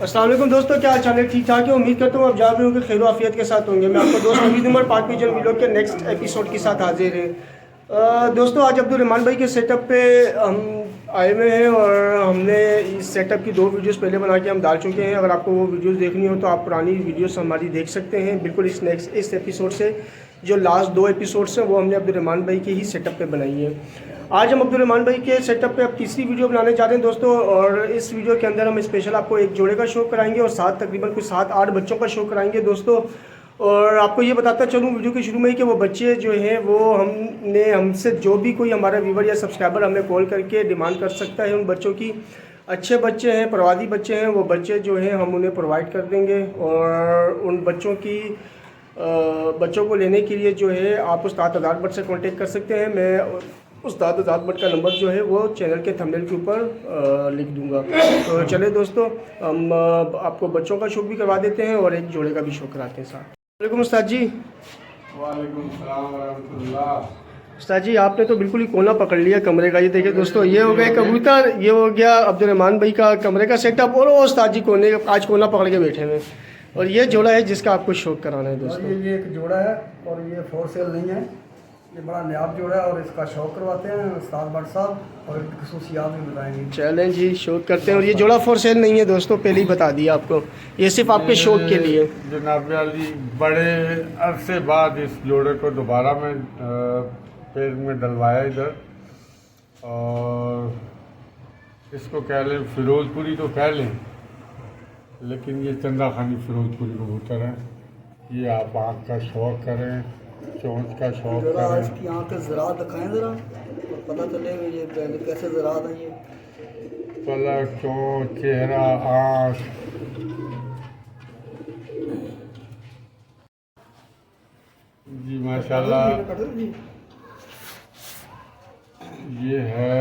अस्सलाम वालेकुम दोस्तों, क्या हाल चाल है? ठीक ठाक है। उम्मीद करता हूँ आप जहाँ भी होंगे खैर आफियत के साथ होंगे। मैं आपका दोस्त नवीद उमर पाक विजन वीडियो के नेक्स्ट एपिसोड के साथ हाजिर है। दोस्तों, आज अब्दुल रहमान भाई के सेटअप पे हम आए हुए हैं और हमने इस सेटअप की 2 वीडियोस पहले बना के हम डाल चुके हैं। अगर आपको वो वीडियोस देखनी हो तो आप पुरानी वीडियोस हमारी देख सकते हैं। बिल्कुल इस एपिसोड से जो लास्ट 2 एपिसोड्स हैं वो हमने अब्दुल रहमान भाई के ही सेटअप पे बनाई है। आज हम अब्दुल रहमान भाई के सेटअप पे अब तीसरी वीडियो बनाने जा रहे हैं दोस्तों, और इस वीडियो के अंदर हम स्पेशल आपको एक जोड़े का शो कराएंगे और साथ तकरीबन कुछ 7-8 बच्चों का शो कराएंगे दोस्तों। और आपको ये बताता चलूँ वीडियो के शुरू में ही कि वो बच्चे जो हैं वो हमसे जो भी कोई हमारा व्यूवर या सब्सक्राइबर हमें कॉल करके डिमांड कर सकता है उन बच्चों की। अच्छे बच्चे हैं, प्रवादी बच्चे हैं, वो बच्चे जो हैं हम उन्हें प्रोवाइड कर देंगे। और उन बच्चों को लेने के लिए जो है आप उस्ताद आज़ाद भट्ट से कांटेक्ट कर सकते हैं। मैं उस्ताद आज़ाद भट्ट का नंबर जो है वो चैनल के थंबनेल के ऊपर लिख दूंगा। तो चले दोस्तों, हम आपको बच्चों का शो भी करवा देते हैं और एक जोड़े का भी शो कराते हैं साथ। वालेकुम उस्ताद जी। वालेकुम सलाम व रहमतुल्लाह। उस्ताद जी, आपने तो बिल्कुल ही कोना पकड़ लिया कमरे का। ये देखिए दोस्तों, ये हो गया कबूतर, ये हो गया अब्दुल रहमान भाई का कमरे का सेटअप, और वो उस्ताद जी आज कोना पकड़ के बैठे हुए। और ये जोड़ा है जिसका आपको शौक कराना है दोस्तों। ये एक जोड़ा है और ये फॉर सेल नहीं है, ये बड़ा नायाब जोड़ा है और इसका शौक करवाते हैं उस्ताद भट्ट साहब और इनकी खसूसियात भी बताएंगे। चलें जी, शौक करते हैं। और ये जोड़ा फॉर सेल नहीं है दोस्तों, पहले ही बता दिया आपको, ये सिर्फ आपके शौक के लिए। जनाब अली, बड़े अरसे बाद इस जोड़े को दोबारा मैं पेड़ में डलवाया इधर, और इसको कह लें फिरोजपुरी तो कह लें, लेकिन ये चंदा खानी फिरोजपुरी कबूतर है। ये आप आँख का शौक करें, चोंच का शौक जरा करें। इसकी आँख के ज़रात दिखाएं ज़रा और पता चले ये कैसे ज़रात हैं। ये पलक, चोंच, चेहरा, आँख, जी माशाल्लाह। ये है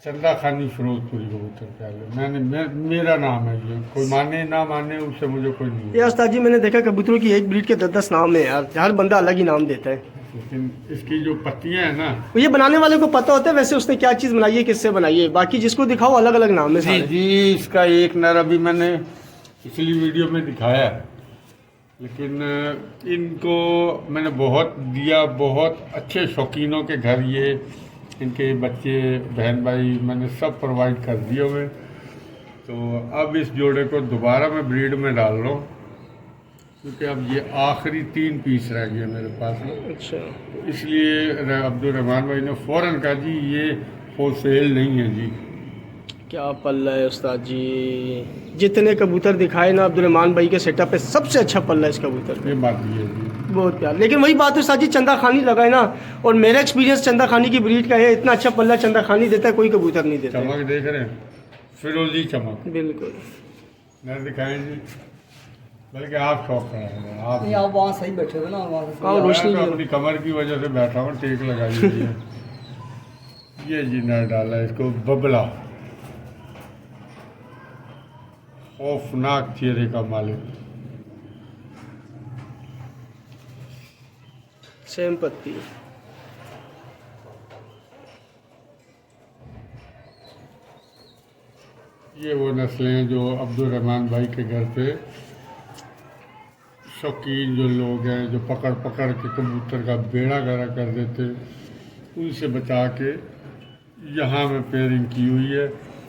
चंदा खानी फिरोजपुरी कबूतर पहले मेरा नाम है। ये कोई माने ना माने उससे मुझे कोई नहीं है। ये उस्ताद जी, मैंने देखा कबूतरों की एक ब्रीड के 10-10 नाम है यार, हर बंदा अलग ही नाम देता है। लेकिन इसकी जो पत्तियां हैं ना, ये बनाने वाले को पता होता है वैसे उसने क्या चीज़ बनाई है, किससे बनाई है। बाकी जिसको दिखाओ अलग अलग नाम है जी सारे। जी, इसका एक नर अभी मैंने पिछली वीडियो में दिखाया है, लेकिन इनको मैंने बहुत दिया, बहुत अच्छे शौकीनों के घर ये इनके बच्चे बहन भाई मैंने सब प्रोवाइड कर दिए हुए। तो अब इस जोड़े को दोबारा मैं ब्रीड में डाल रहा हूँ, क्योंकि अब ये आखिरी 3 पीस रह गए मेरे पास में। अच्छा, तो इसलिए अब्दुल रहमान भाई ने फ़ौरन कहा जी ये फॉर सेल नहीं है जी। क्या पल्ला है उस्ताद जी, जितने कबूतर दिखाए ना अब्दुल रहमान भाई के सेटअप पे सबसे अच्छा पल्ला है इस कबूतर पे। ये बात ये है जी। बहुत प्यार। लेकिन वही बात है उस्ताद जी, चंदा खानी लगा है ना, और मेरा एक्सपीरियंस चंदा खानी की ब्रीड का है, इतना अच्छा पल्ला चंदा खानी देता है कोई कबूतर नहीं देता है। चमक देख रहे हैं, फिरोजी चमक। बिल्कुल। नर दिखाएं जी, बल्कि आप शौक कराएंगे आप। नहीं, आप वहाँ सही बैठे थे ना, वहाँ से हाँ, रोशनी मैं तो अपनी कमर की वजह से बैठा हूँ, टेक लगा लीजिए। ये जी नर डाला इसको बबला, खौफनाक चेहरे का मालिक। सेम पत्ती। ये वो नस्लें हैं जो अब्दुल रहमान भाई के घर पे शौकीन जो लोग हैं, जो पकड़ पकड़ के कबूतर का बेड़ा गरा कर देते, उनसे बचा के यहाँ में पेयरिंग की हुई है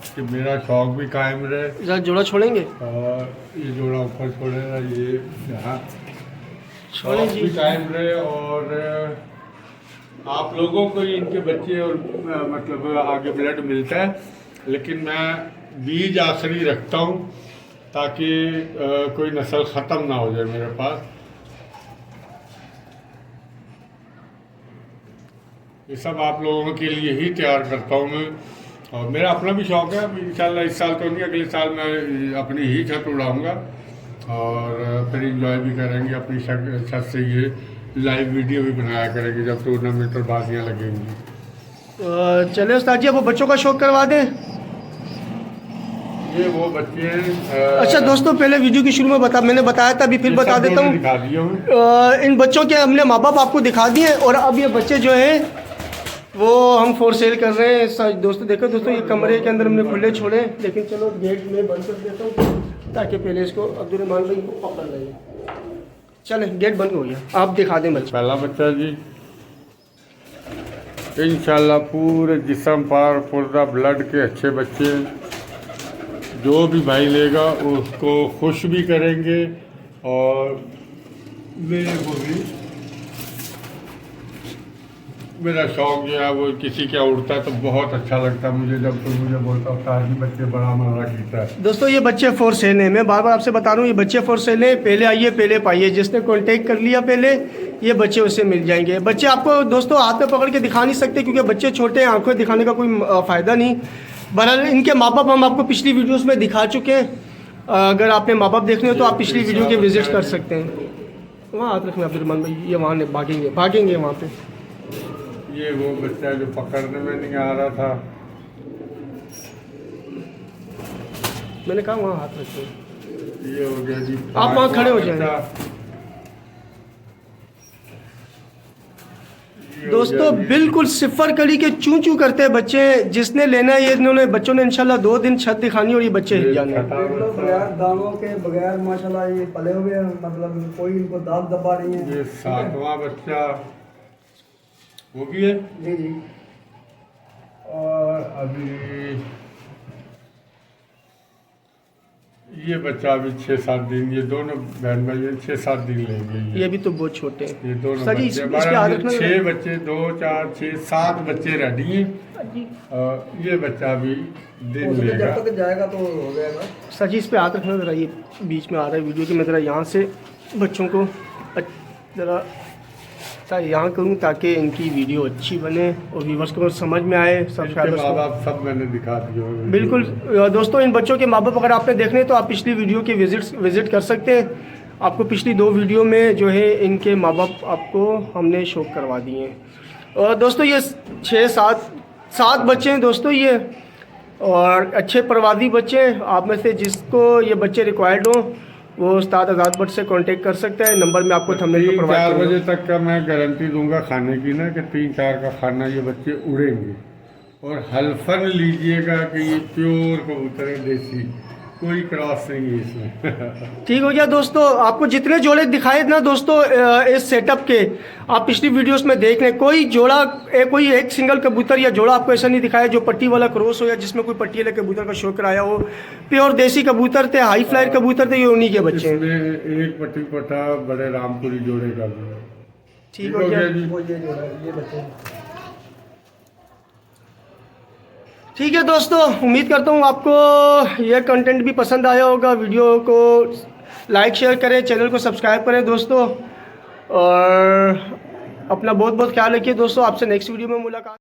कि मेरा शौक भी कायम रहे। जरा जोड़ा छोड़ेंगे, और ये जोड़ा ऊपर छोड़ेगा, ये यहाँ छोड़े शौक जी। भी कायम रहे, और आप लोगों को ही इनके बच्चे और मतलब आगे ब्लड मिलता है। लेकिन मैं बीज आखिरी रखता हूँ ताकि कोई नस्ल ख़त्म ना हो जाए मेरे पास। ये सब आप लोगों के लिए ही तैयार करता हूँ मैं, और मेरा अपना भी शौक़ है। अब इंशाल्लाह इस साल तो नहीं, अगले साल मैं अपनी ही छत उड़ाऊँगा और फिर इंजॉय भी करेंगे अपनी छत से। ये लाइव वीडियो भी बनाया करेंगे जब टूर्नामेंट और बाजियाँ लगेंगी। चले उस्ताद जी, अब वो बच्चों का शौक करवा दें। ये वो बच्चे हैं। अच्छा दोस्तों, पहले वीडियो के शुरू में मैंने बताया था, अभी फिर बता देता हूँ। दिखा दिया हूँ। इन बच्चों के हमने माँ बाप आपको दिखा दिए, और अब ये बच्चे जो हैं वो हम फॉर सेल कर रहे हैं दोस्तों। देखो दोस्तों, ये कमरे के अंदर हमने खुले छोड़े, लेकिन चलो गेट में बंद कर देता हूँ ताकि पहले इसको अब्दुर्रहमान भाई को पकड़ लें। चले, गेट बंद हो गया, आप दिखा दें बच्चा। पहला बच्चा जी इंशाल्लाह पूरे जिस्म पर पुर्जा ब्लड के अच्छे बच्चे, जो भी भाई लेगा उसको खुश भी करेंगे और मेरे को भी, मेरा शौक जो है वो किसी क्या उड़ता है तो बहुत अच्छा लगता है मुझे जब कोई मुझे बोलता होता है कि बच्चे बड़ा मजा कीता है। दोस्तों ये बच्चे फॉर सेल हैं, मैं बार बार आपसे बता रहा हूँ, ये बच्चे फॉर सेल हैं। पहले आइए पहले पाइए, जिसने कांटेक्ट कर लिया पहले ये बच्चे उससे मिल जाएंगे। बच्चे आपको दोस्तों हाथ में पकड़ के दिखा नहीं सकते क्योंकि बच्चे छोटे हैं, आंखों दिखाने का कोई फ़ायदा नहीं। बहरहाल इनके माँ बाप हम आपको पिछली वीडियोस में दिखा चुके हैं। अगर आपने माँ बाप देखने हो तो आप पिछली वीडियो के विजिट कर सकते हैं। वहाँ हाथ रखना अब्दुर्रहमान भाई, ये वहाँ भागेंगे वहाँ पे। ये वो बच्चा जो पकड़ने में नहीं आ रहा था, मैंने कहा वहाँ हाथ रखें। ये हो गया जी। आप वहाँ खड़े हो जाएं। दोस्तों बिल्कुल सिफर कली के चूं चूं करते हैं बच्चे। जिसने लेना है, ये इन्होंने बच्चों ने इंशाल्लाह 2 दिन छत दिखानी और ये बच्चे हिल जाने। बगैर दानों के बगैर माशाल्लाह ये पले हुए हैं, मतलब कोई इनको दाग दबा नहीं है। ये 7वां बच्चा वो भी है जी जी। और अभी ये बच्चा अभी 6-7 दिन, ये दोनों बहन भाई 6-7 दिन लेंगे। ये भी तो बहुत छोटे हैं। ये दोनों सर जी, बच्चे इस पे याद रखना। 6 बच्चे, 2 4 6 7 बच्चे रेडी हैं। और ये बच्चा भी दिन लेगा, जब तक जाएगा तो हो जाएगा। सर जी इस पे हाथ रखना ज़रा, ये बीच में आ रहा है वीडियो के। मैं ज़रा यहाँ से बच्चों को ज़रा सर यहाँ करूँ ताकि इनकी वीडियो अच्छी बने और व्यूवर्स को समझ में आए। सब्सक्राइबर्स माँ को बाप सब मैंने दिखा दिए बिल्कुल। दोस्तों इन बच्चों के माँ बाप अगर आपने देखने तो आप पिछली वीडियो के विजिट कर सकते हैं। आपको पिछली 2 वीडियो में जो है इनके माँ बाप आपको हमने शो करवा दिए हैं। और दोस्तों ये 6-7 बच्चे हैं दोस्तों ये, और अच्छे परवादी बच्चे हैं। आप में से जिसको ये बच्चे रिक्वायर्ड हों वो उस्ताद आज़ाद भट्ट से कांटेक्ट कर सकते हैं। नंबर में आपको थंबनेल पे प्रोवाइड 3-4 बजे तक का मैं गारंटी दूंगा खाने की ना, कि 3-4 का खाना ये बच्चे उड़ेंगे। और हल्फन लीजिएगा कि ये प्योर कबूतर है, देसी, कोई क्रॉस नहीं है इसमें। ठीक हो गया दोस्तों। आपको जितने जोड़े दिखाए ना दोस्तों इस सेटअप के, आप पिछली वीडियोस में देख लें। कोई जोड़ा कोई एक सिंगल कबूतर या जोड़ा आपको ऐसा नहीं दिखाया जो पट्टी वाला क्रॉस हो या जिसमें कोई पट्टी वाले कबूतर का शो कराया हो। प्योर देसी कबूतर थे, हाई फ्लायर कबूतर थे, ये उन्हीं के बच्चे हैं। इसमें एक पट्टी पटा बड़े रामपुरी जोड़े का भी है। ठीक हो गया जी। वो ये जोड़ा ये बच्चे। ठीक है दोस्तों, उम्मीद करता हूँ आपको यह कंटेंट भी पसंद आया होगा। वीडियो को लाइक शेयर करें, चैनल को सब्सक्राइब करें दोस्तों, और अपना बहुत बहुत ख्याल रखिए दोस्तों। आपसे नेक्स्ट वीडियो में मुलाकात।